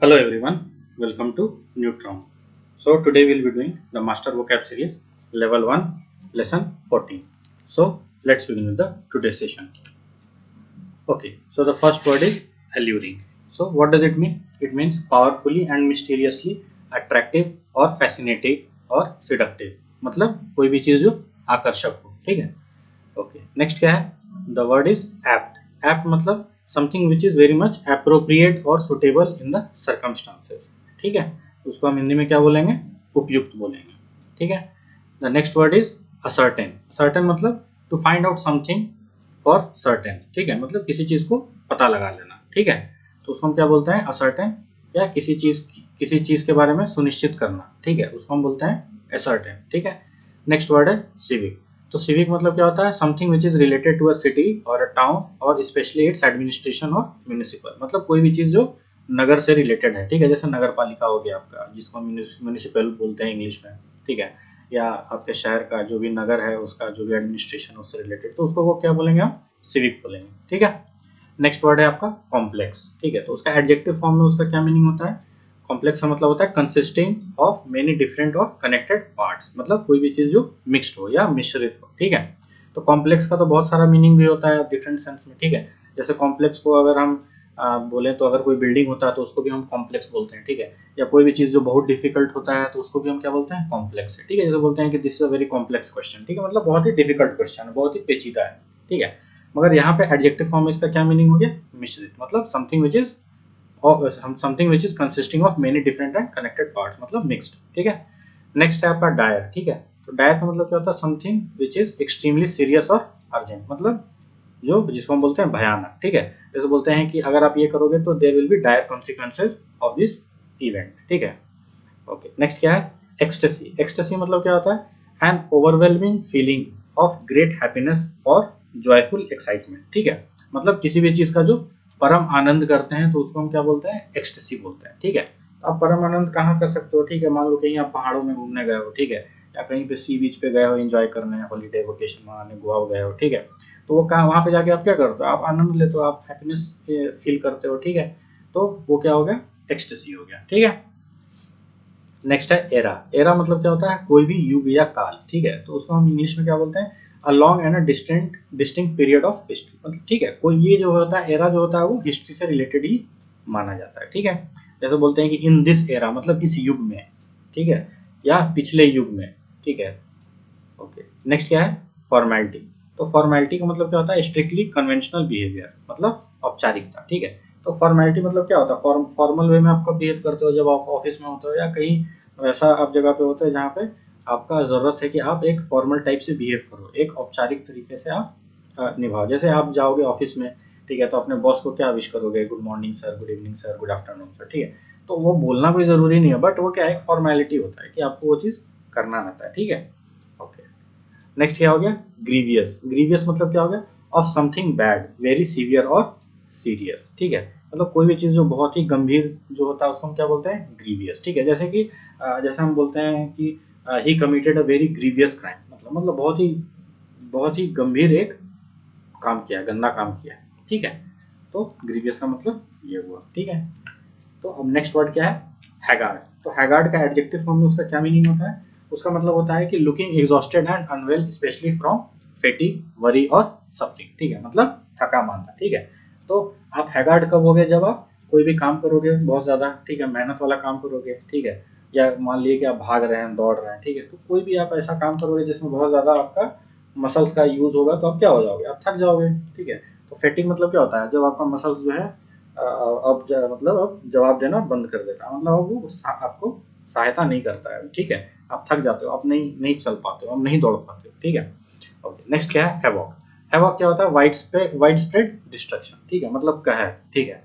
Hello everyone, welcome to Neutron. So today we'll be doing the Master Vocab series level 1 lesson 14. So let's begin with the today's session. Okay, so the first word is alluring. So what does it mean? It means powerfully and mysteriously attractive or fascinating or seductive. मतलब कोई भी चीज जो आकर्षक हो, ठीक है. Okay next क्या है? The word is apt. Apt मतलब something which is very much appropriate और सुटेबल इन द सर्कमस्टांसेस. ठीक है, उसको हम हिंदी में क्या बोलेंगे? उपयुक्त बोलेंगे. ठीक है. The next word is ascertain. Ascertain मतलब to find out something for certain. ठीक है, मतलब किसी चीज को पता लगा लेना. ठीक है, तो उसको हम क्या बोलते हैं? असर्टेन. या किसी चीज के बारे में सुनिश्चित करना. ठीक है, उसको हम बोलते हैं असर्टेन. ठीक है. नेक्स्ट वर्ड है सिविक. तो सिविक मतलब क्या होता है? Something which is related to a city और अ टाउन और स्पेशली इट्स एडमिनिस्ट्रेशन और म्यूनिसिपल. मतलब कोई भी चीज जो नगर से रिलेटेड है. ठीक है, जैसे नगर पालिका हो गया आपका, जिसको म्यूनिसिपल बोलते हैं इंग्लिश में. ठीक है, या आपके शहर का जो भी नगर है उसका जो भी एडमिनिस्ट्रेशन उससे रिलेटेड, तो उसको वो क्या बोलेंगे? हम सिविक बोलेंगे. ठीक है. नेक्स्ट वर्ड है आपका कॉम्प्लेक्स. ठीक है, तो उसका एडजेक्टिव फॉर्म में उसका क्या मीनिंग होता है? कॉम्प्लेक्स का मतलब होता है कंसिस्टिंग ऑफ मेनी डिफरेंट और कनेक्टेड पार्ट्स. मतलब कोई भी चीज जो मिक्स्ड हो या मिश्रित हो. ठीक है, तो कॉम्प्लेक्स का तो बहुत सारा मीनिंग भी होता है डिफरेंट सेंस में. ठीक है, जैसे कॉम्प्लेक्स को अगर हम बोले तो अगर कोई बिल्डिंग होता है तो उसको भी हम कॉम्प्लेक्स बोलते हैं. ठीक है, या कोई भी चीज जो बहुत डिफिकल्ट होता है तो उसको भी हम क्या बोलते हैं? कॉम्प्लेक्स है. ठीक है, जैसे बोलते हैं कि this is a very complex question. ठीक है, मतलब बहुत ही डिफिकल्ट क्वेश्चन है, बहुत ही पेचीदा है. ठीक है, मगर यहाँ पे एडजेक्टिव फॉर्म में इसका क्या मीनिंग हो गया? मिश्रित. मतलब something which is consisting of many different and connected parts, मतलब मिक्स्ड. ठीक है. नेक्स्ट है आपका डायर. ठीक है, तो डायर का मतलब क्या होता है? Something which is extremely serious और अर्जेंट. मतलब जो जिसको हम बोलते हैं भयानक. ठीक है, जैसे बोलते हैं कि अगर आप ये करोगे तो there will be dire consequences of this event. ठीक है. ओके नेक्स्ट क्या है? एक्सटेसी. एक्सटेसी मतलब क्या होता है? N overwhelming feeling of great happiness और जॉयफुल एक्साइटमेंट. ठीक है, मतलब किसी भी चीज का जो परम आनंद करते हैं तो उसको हम क्या बोलते हैं? एक्सटेसी बोलते हैं. ठीक है, तो आप परम आनंद कहाँ कर सकते हो? ठीक है, मान लो कहीं आप पहाड़ों में घूमने गए हो. ठीक है, या कहीं पे सी बीच पे गए हो एंजॉय करने, हॉलीडे वेकेशन मनाने गोवा गए हो. ठीक है, तो वो कहाँ, वहां पे जाके आप क्या करते हो? आप आनंद लेते हो, आप हैप्पीनेस फील करते हो. ठीक है, तो वो क्या हो गया? एक्सटेसी हो गया. ठीक है. नेक्स्ट है एरा. एरा मतलब क्या होता है? कोई भी युग या काल. ठीक है, तो उसको हम इंग्लिश में क्या बोलते हैं? A long and a distinct period of history. मतलब ठीक है, कोई ये जो होता है एरा जो होता है वो हिस्ट्री से रिलेटेड ही माना जाता है. ठीक है, जैसे बोलते हैं कि इन दिस एरा मतलब इस युग में. ठीक है, या पिछले युग में. ठीक है. ओके नेक्स्ट क्या है? फॉर्मेलिटी. तो फॉर्मेलिटी का मतलब क्या होता है? स्ट्रिक्टली कन्वेंशनल बिहेवियर, मतलब औपचारिकता. ठीक है, तो फॉर्मेलिटी मतलब क्या होता है? फॉर्मल वे में आपका बिहेव करते हो जब आप ऑफिस में होते हो या कहीं वैसा आप जगह पे होते हैं जहाँ पे आपका जरूरत है कि आप एक फॉर्मल टाइप से बिहेव करो, एक औपचारिक तरीके से आप निभाओ. जैसे आप जाओगे ऑफिस में, ठीक है, तो अपने बॉस को क्या विश करोगे? Good morning sir, good evening sir, good afternoon sir. ठीक है, तो वो बोलना कोई जरूरी नहीं है, बट वो क्या है? एक फॉर्मेलिटी होता है कि आपको वो चीज करना रहता है. ठीक है. ओके नेक्स्ट क्या हो गया? ग्रीवियस. ग्रीवियस मतलब क्या हो गया? Of something bad, very severe और सीरियस. ठीक है, मतलब कोई भी चीज जो बहुत ही गंभीर जो होता है उसको हम क्या बोलते हैं? ग्रीवियस. ठीक है, जैसे कि जैसे हम बोलते हैं कि he committed a very grievous crime. मतलब बहुत ही गंभीर एक काम किया, गंदा काम किया. ठीक है, तो ग्रीवियस का मतलब ये हुआ. ठीक है, तो अब नेक्स्ट वर्ड क्या है? हैगार्ड. तो हैगार्ड का एडजेक्टिव फॉर्म में उसका क्या मीनिंग होता है? उसका मतलब होता है कि looking exhausted and unwell especially from fatigue, worry और सफरिंग. ठीक है, मतलब थका मांदा. ठीक है, तो आप हैगार्ड कब होगे? जब आप कोई भी काम करोगे बहुत ज्यादा. ठीक है, मेहनत वाला काम करोगे. ठीक है, या मान लीजिए कि आप भाग रहे हैं, दौड़ रहे हैं. ठीक है, तो कोई भी आप ऐसा काम करोगे जिसमें बहुत ज्यादा आपका मसल्स का यूज होगा तो आप क्या हो जाओगे? आप थक जाओगे. ठीक है, तो फेटिग मतलब क्या होता है? जब आपका मसल्स जो है मतलब अब जवाब देना बंद कर देता है, मतलब अब वो आपको सहायता नहीं करता है. ठीक है, आप थक जाते हो, आप नहीं नहीं चल पाते हो, आप नहीं दौड़ पाते हो. ठीक है. ओके नेक्स्ट क्या है? हैवॉक. हैवॉक क्या होता है? Wide spread destruction. ठीक है, मतलब कहर. ठीक है,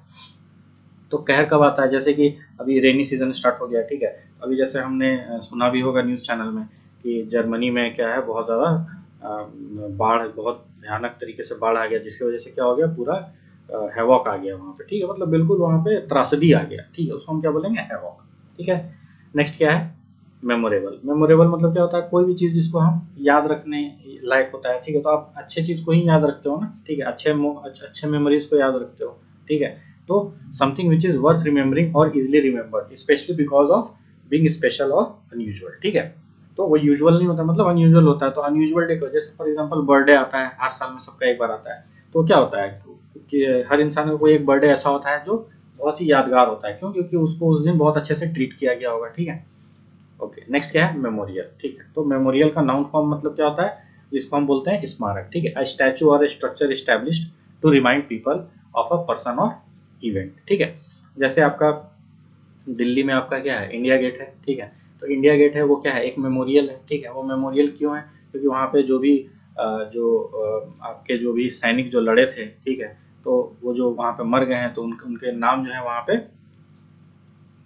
तो कहर कब आता है? जैसे कि अभी रेनी सीजन स्टार्ट हो गया. ठीक है, अभी जैसे हमने सुना भी होगा न्यूज चैनल में कि जर्मनी में क्या है, बहुत ज्यादा बाढ़, बहुत भयानक तरीके से बाढ़ आ गया, जिसकी वजह से क्या हो गया? पूरा हैवॉक आ गया वहां पे. ठीक है, मतलब बिल्कुल वहां पे त्रासदी आ गया. ठीक है, उसको हम क्या बोलेंगे? हैवॉक. ठीक है. नेक्स्ट क्या है? मेमोरेबल. मेमोरेबल मतलब क्या होता है? कोई भी चीज जिसको हम याद रखने लायक होता है. ठीक है, तो आप अच्छे चीज को ही याद रखते हो ना. ठीक है, अच्छे मेमोरीज को याद रखते हो. ठीक है, तो something which is worth remembering और easily remembered especially because of being special और अनयूजुअल, ठीक है। तो वो यूजुअल नहीं होता, मतलब अनयूजुअल होता है। तो अनयूजुअल डे को जैसे फॉर एग्जांपल बर्थडे आता है, हर साल में सबका एक बार आता है, तो क्या होता है कि हर इंसान का कोई एक बर्थडे ऐसा होता है जो बहुत ही यादगार होता है। क्यों? क्योंकि उसको उस दिन बहुत अच्छे से ट्रीट किया गया होगा, ठीक है। ओके, नेक्स्ट क्या है? मेमोरियल, ठीक है। तो मेमोरियल का नाउन फॉर्म मतलब क्या होता है? जिसको हम बोलते हैं स्मारक, ठीक है। अ स्टैचू और structure established to remind people of a person और इवेंट, ठीक है। जैसे आपका दिल्ली में आपका क्या है? इंडिया गेट है, ठीक है। तो इंडिया गेट है वो क्या है? एक मेमोरियल है, ठीक है। वो मेमोरियल क्यों है? क्योंकि वहाँ पे जो भी आपके जो भी सैनिक जो लड़े थे, ठीक है, तो वो जो वहाँ पे मर गए हैं, तो उनके नाम जो है वहाँ पे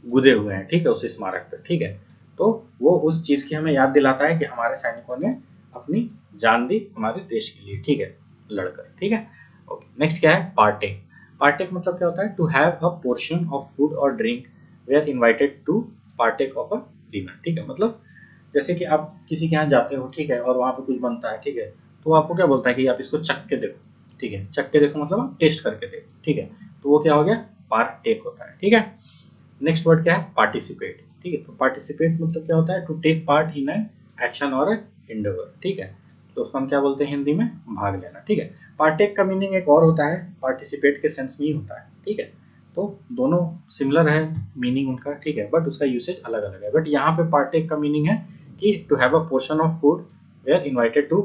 गुदे हुए हैं, ठीक है, उस स्मारक पे, ठीक है। तो वो उस चीज की हमें याद दिलाता है कि हमारे सैनिकों ने अपनी जान दी हमारे देश के लिए, ठीक है, लड़कर, ठीक है। ओके, नेक्स्ट क्या है? पार्टेक। पार्टेक मतलब क्या होता है? To have a portion of food और drink we are invited to partake of a dinner, ठीक है। मतलब जैसे कि आप किसी के यहाँ जाते हो, ठीक है, और वहाँ पे कुछ बनता है, ठीक है, तो वो आपको क्या बोलता है कि आप इसको चख के देखो, ठीक है। चख के देखो मतलब आप टेस्ट करके देखो, ठीक है। तो वो क्या हो गया? पार्टेक होता है, ठीक है। नेक्स्ट वर्ड क्या है? पार्टिसिपेट, ठीक है। तो पार्टिसिपेट मतलब क्या होता है? To take part in an action और एंडेवर, ठीक है। तो उसको हम क्या बोलते हैं हिंदी में? भाग लेना, ठीक है। पार्टेक का मीनिंग एक और होता है, पार्टिसिपेट के सेंस में ही होता है, ठीक है। तो दोनों सिमिलर है मीनिंग उनका, ठीक है, बट उसका यूसेज अलग अलग है। बट यहाँ पे पार्टेक का मीनिंग है कि to have a portion of food we are invited to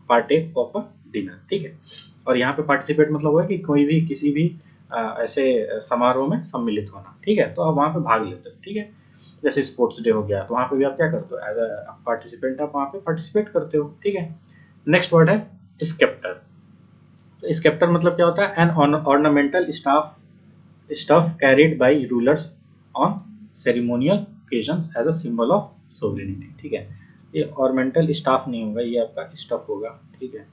partake of a dinner, ठीक है। और यहाँ पे पार्टिसिपेट मतलब हुआ कि कोई भी किसी भी ऐसे समारोह में सम्मिलित होना, ठीक है। तो आप वहाँ पे भाग लेते हो, ठीक है। जैसे स्पोर्ट्स डे हो गया, तो वहाँ पे भी आप क्या करते हो? एज अ पार्टिसिपेंट आप वहाँ पे पार्टिसिपेट करते हो, ठीक है। नेक्स्ट वर्ड है स्केप्टर। तो स्केप्टर मतलब क्या होता है? An ornamental staff stuff carried by rulers on ceremonial occasions as a symbol of sovereignty, ठीक है। ये ऑर्नामेंटल स्टाफ नहीं होगा, ये आपका स्टफ होगा, ठीक है।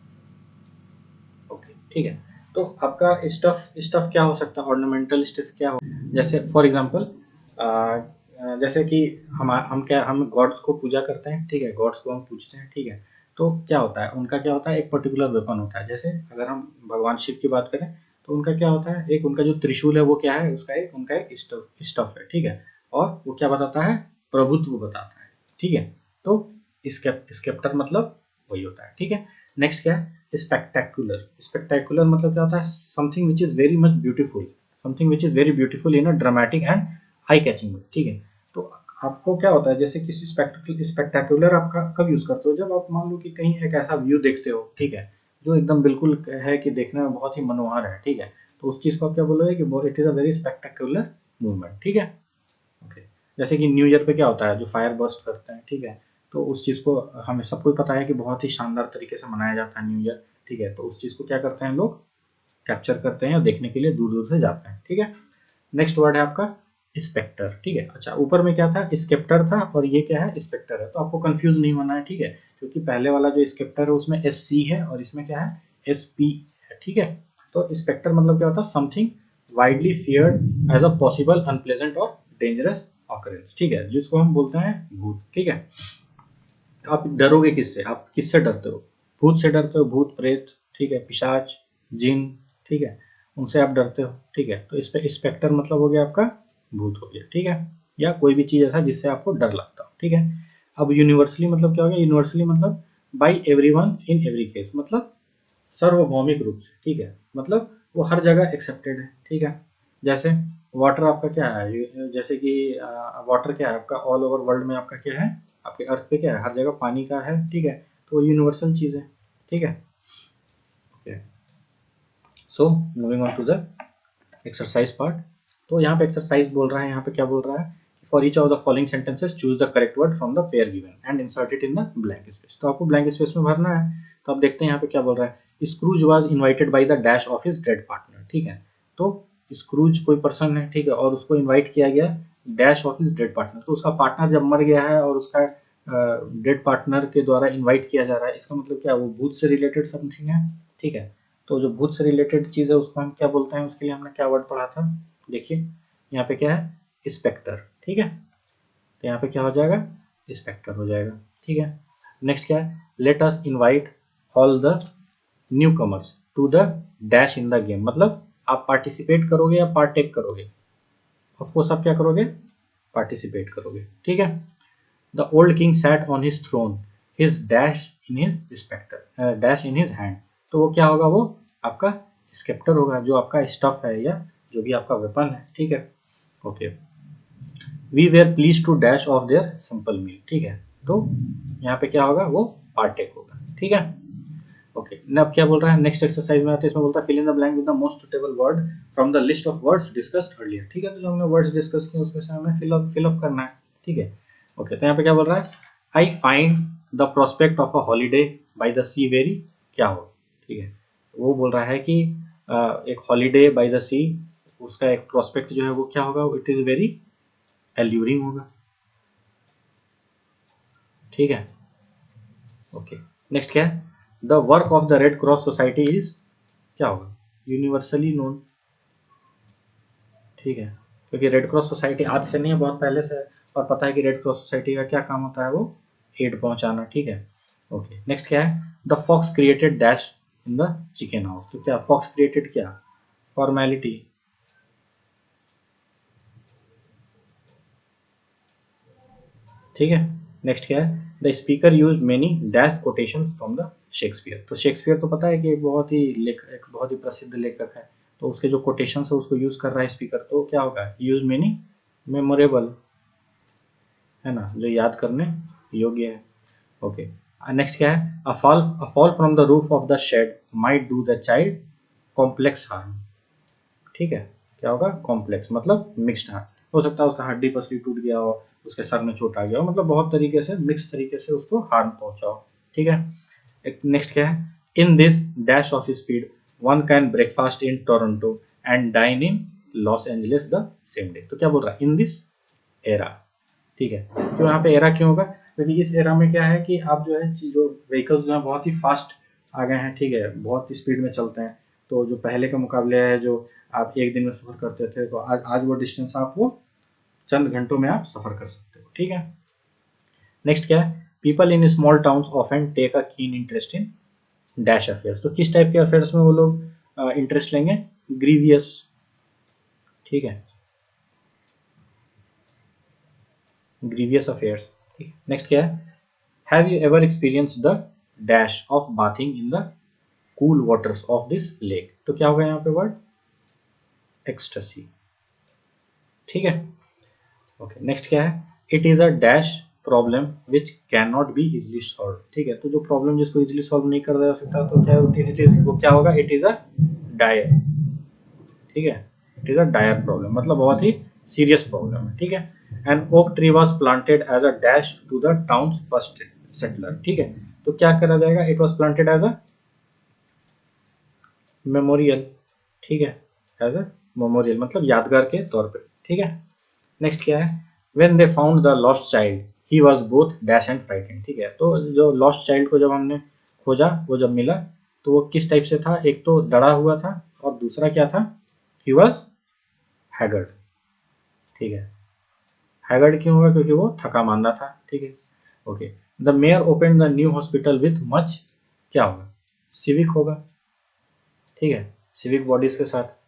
ओके, ठीक है। तो आपका स्टफ स्टफ क्या हो सकता है? ऑर्नामेंटल स्टफ क्या हो? जैसे फॉर एग्जांपल जैसे कि हम गॉड्स को पूजा करते हैं, ठीक है, गॉड्स को हम पूजते हैं, ठीक है। तो क्या होता है उनका? क्या होता है? एक पर्टिकुलर वेपन होता है। जैसे अगर हम भगवान शिव की बात करें तो उनका क्या होता है? एक उनका जो त्रिशूल है वो क्या है? उनका एक स्टफ है, ठीक है। और वो क्या बताता है? प्रभुत्व बताता है, ठीक है। तो स्केप्टर मतलब वही होता है, ठीक है। नेक्स्ट क्या है? स्पेक्टेकुलर। स्पेक्टेकुलर मतलब क्या होता है? Something which is very much beautiful, something which is very beautiful in a dramatic and eye catching way, ठीक है। तो आपको क्या होता है? जैसे किसी स्पेक्टेकुलर आपका कब यूज करते हो? जब आप मान लो कि कहीं एक ऐसा व्यू देखते हो, ठीक है, जो एकदम बिल्कुल है कि देखने में बहुत ही मनोहर है, ठीक है। तो उस चीज को आप क्या बोलोगे कि it is a very spectacular movement, ठीक है। ओके, जैसे कि न्यू ईयर पे क्या होता है? जो फायर बर्स्ट करते हैं, ठीक है। तो उस चीज को हमें सबको पता है कि बहुत ही शानदार तरीके से मनाया जाता है न्यू ईयर, ठीक है। तो उस चीज को क्या करते हैं लोग? कैप्चर करते हैं और देखने के लिए दूर दूर से जाते हैं, ठीक है। नेक्स्ट वर्ड है आपका स्पेक्टर, ठीक है। अच्छा, ऊपर में क्या था? स्केप्टर था और ये क्या है? स्पेक्टर है। तो आपको कंफ्यूज नहीं होना है, ठीक है, क्योंकि पहले वाला जो स्केप्टर है उसमें एस सी है और इसमें क्या है? एस पी है, ठीक है। तो स्पेक्टर मतलब क्या होता है? Something widely feared as a possible unpleasant और डेंजरस ऑकरेंस, ठीक है, जिसको हम बोलते हैं भूत, ठीक है। आप डरोगे किससे? आप किससे डरते हो? भूत से डरते हो, भूत प्रेत, ठीक है, पिशाच, जिन, ठीक है, उनसे आप डरते हो, ठीक है। तो इस पे स्पेक्टर मतलब हो गया आपका भूत हो गया, ठीक है, या कोई भी चीज ऐसा जिससे आपको डर लगता हो, ठीक है। अब यूनिवर्सली मतलब क्या हो गया? यूनिवर्सली मतलब by everyone in every case, मतलब सार्वभौमिक रूप से, ठीक है, मतलब वो हर जगह एक्सेप्टेड है, ठीक है। जैसे वाटर आपका क्या है? जैसे कि वाटर क्या है आपका? ऑल ओवर वर्ल्ड में आपका क्या है? आपके अर्थ पे क्या है? हर जगह पानी का है, ठीक है। तो यूनिवर्सल चीज है, ठीक है। Okay, so moving on to the exercise part. तो यहाँ पे एक्सरसाइज बोल रहा है, यहाँ पे क्या बोल रहा है? For each of the following sentences choose the correct word from the pair given and insert it in the blank space. तो आपको ब्लैंक स्पेस में भरना है। तो आप देखते हैं यहाँ पे क्या बोल रहा है? Scrooge was invited by the dash of his dead partner, ठीक है। तो स्क्रूज कोई पर्सन है, ठीक है, और उसको इन्वाइट किया गया dash of his dead partner. तो उसका पार्टनर जब मर गया है और उसका डेड पार्टनर के द्वारा इन्वाइट किया जा रहा है, इसका मतलब क्या? वो भूत से रिलेटेड समथिंग है, ठीक है। तो जो भूत से रिलेटेड चीज है उसको हम क्या बोलते हैं? उसके लिए हमने क्या वर्ड पढ़ा था? देखिए यहाँ पे क्या है? स्पेक्टर, ठीक है। तो यहाँ पे क्या हो जाएगा? स्पेक्टर हो जाएगा, ठीक है। नेक्स्ट क्या है? Let us invite all the new comers to the dash in the game, मतलब आप पार्टिसिपेट करोगे या पार्टेक करोगे? ऑफकोर्स आप क्या करोगे? पार्टिसिपेट करोगे, ठीक है। The old king sat on his throne, his dash in his sceptre, dash in his hand. तो वो क्या होगा? वो आपका स्केप्टर होगा, जो आपका स्टफ है या जो भी आपका वेपन है, ठीक है। Okay, we were pleased to dash off their simple meal, ठीक है। तो यहाँ पे क्या होगा? वो पार्टेक होगा, ठीक है। ओके, अब क्या बोल रहा है? नेक्स्ट एक्सरसाइज में आते हैं, इसमें बोलता है fill in the blank with the most suitable word from the list of words discussed earlier, ठीक है। तो जो हमने वर्ड्स डिस्कस किए उसमें से हमें फिल अप करना है, ठीक है। ओके, तो यहाँ पे क्या बोल रहा है? I find the prospect of a holiday by the sea very, क्या हो, ठीक है। वो बोल रहा है कि एक हॉलीडे बाय द सी, उसका एक प्रोस्पेक्ट जो है वो क्या होगा? इट इज वेरी एल्यूरिंग होगा, ठीक है। ओके, नेक्स्ट क्या है? The work of the red cross society is, क्या होगा? यूनिवर्सली नोन, ठीक है। क्योंकि रेड क्रॉस सोसाइटी आज से नहीं है, बहुत पहले से है, और पता है कि रेड क्रॉस सोसाइटी का क्या काम होता है? वो एड पहुंचाना, ठीक है। ओके, नेक्स्ट क्या है? The fox created dash in the chicken house. तो क्या फॉक्स क्रिएटेड? क्या फॉर्मेलिटी, ठीक है। नेक्स्ट क्या है? The speaker use many dash quotations from the Shakespeare. तो शेक्सपियर तो पता है कि एक बहुत ही प्रसिद्ध लेखक है, तो उसके जो कोटेशन है उसको यूज कर रहा है स्पीकर, तो क्या होगा? यूज मेनी मेमोरेबल, है ना, जो याद करने योग्य है। ओके, नेक्स्ट क्या है? A fall from the roof of the shed might do the child complex harm, ठीक है। क्या होगा? कॉम्प्लेक्स मतलब मिक्स्ड हार्म, हो सकता है उसका हड्डी पसली टूट गया हो, उसके सर में चोट आ गया हो, मतलब बहुत तरीके से मिक्स तरीके से उसको हार्म पहुंचा हो, ठीक है। एक नेक्स्ट क्या है? In this dash of speed one can breakfast in Toronto and dine in Los Angeles the same day. तो क्या बोल रहा है? इन दिस एरा, ठीक है। तो यहाँ पे एरा क्यों होगा? क्योंकि इस एरा में क्या है कि आप जो है जो व्हीकल्स जो है बहुत ही फास्ट आ गए हैं, ठीक है, बहुत स्पीड में चलते हैं। तो जो पहले के मुकाबले है, जो आप एक दिन में सफर करते थे, तो आज वो डिस्टेंस आप वो चंद घंटों में आप सफर कर सकते हो, ठीक है। नेक्स्ट क्या है? People in small towns often take a keen interest in dash affairs. तो किस टाइप के अफेयर्स में वो लोग इंटरेस्ट लेंगे? ग्रीवियस, ठीक है, ग्रीवियस अफेयर्स, ठीक है। नेक्स्ट क्या है? Have you ever experience the dash of bathing in the cool waters of this lake. तो क्या होगा यहाँ पे वर्ड? एक्सटेसी, ठीक है। ओके, नेक्स्ट क्या है? It is a dash problem which can not be easily solve, ठीक है। तो जो प्रॉब्लम जिसको इजिली सॉल्व नहीं कर जा सकता, तो क्या वो क्या होगा? इट इज अ डायर, ठीक है। It is a dire problem मतलब बहुत ही सीरियस प्रॉब्लम है, ठीक है। And oak tree was planted as a dash to the town first settler, ठीक है। तो क्या करा जाएगा? It was planted as a memorial, ठीक है, एज अ मेमोरियल मतलब यादगार के तौर पे, ठीक है। नेक्स्ट क्या है? When they found the lost child he was both dash and frightened, ठीक है। तो जो लॉस्ट चाइल्ड को जब हमने खोजा, वो जब मिला, तो वो किस टाइप से था? एक तो डरा हुआ था, और दूसरा क्या था? ही वाज हैगर्ड, ठीक है। हैगर्ड क्यों होगा? क्योंकि वो थका मांदा था, ठीक है। Okay, the mayor open the new hospital with much, क्या होगा? सिविक होगा, ठीक है, सिविक बॉडीज के साथ।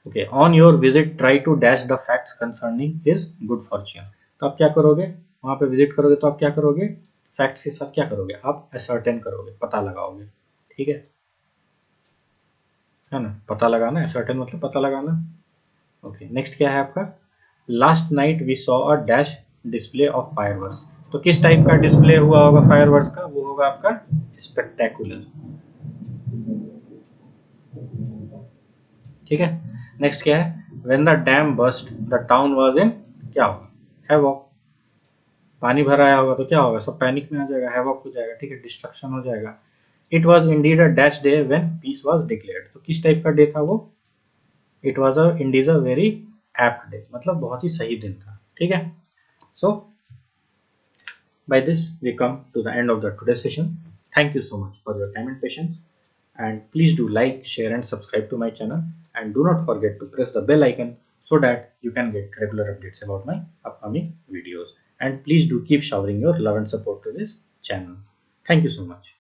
Okay, on your visit try to dash the facts concerning his good fortune. तो आप क्या करोगे? वहां पे विजिट करोगे तो आप क्या करोगे? फैक्ट्स के साथ क्या करोगे? आप असर्टेन करोगे, पता लगाओगे, ठीक है ना। पता लगाना, असर्टेन मतलब पता लगाना। ओके, नेक्स्ट क्या है आपका? Last night we saw a dash display of fireworks. तो किस टाइप का डिस्प्ले हुआ होगा फायरवर्क्स का? वो होगा आपका स्पेक्टेकुलर, ठीक है। नेक्स्ट क्या है? When the dam burst the town was in, क्या होगा? हैवॉक। पानी भर आया होगा तो क्या होगा? सब पैनिक में आ जाएगा, हैवॉक हो जाएगा, ठीक है, डिस्ट्रक्शन हो जाएगा। It was indeed a dash day when piece was declared. तो किस टाइप का डे था वो? It was a Indies a very apt day मतलब बहुत ही सही दिन था, ठीक है। सो by this we come to the end of the today's session. Thank you so much for your time and patience, and please do like, share and subscribe to my channel, and do not forget to press the bell icon so that you can get regular updates about my upcoming videos. And please do keep showering your love and support to this channel. Thank you so much.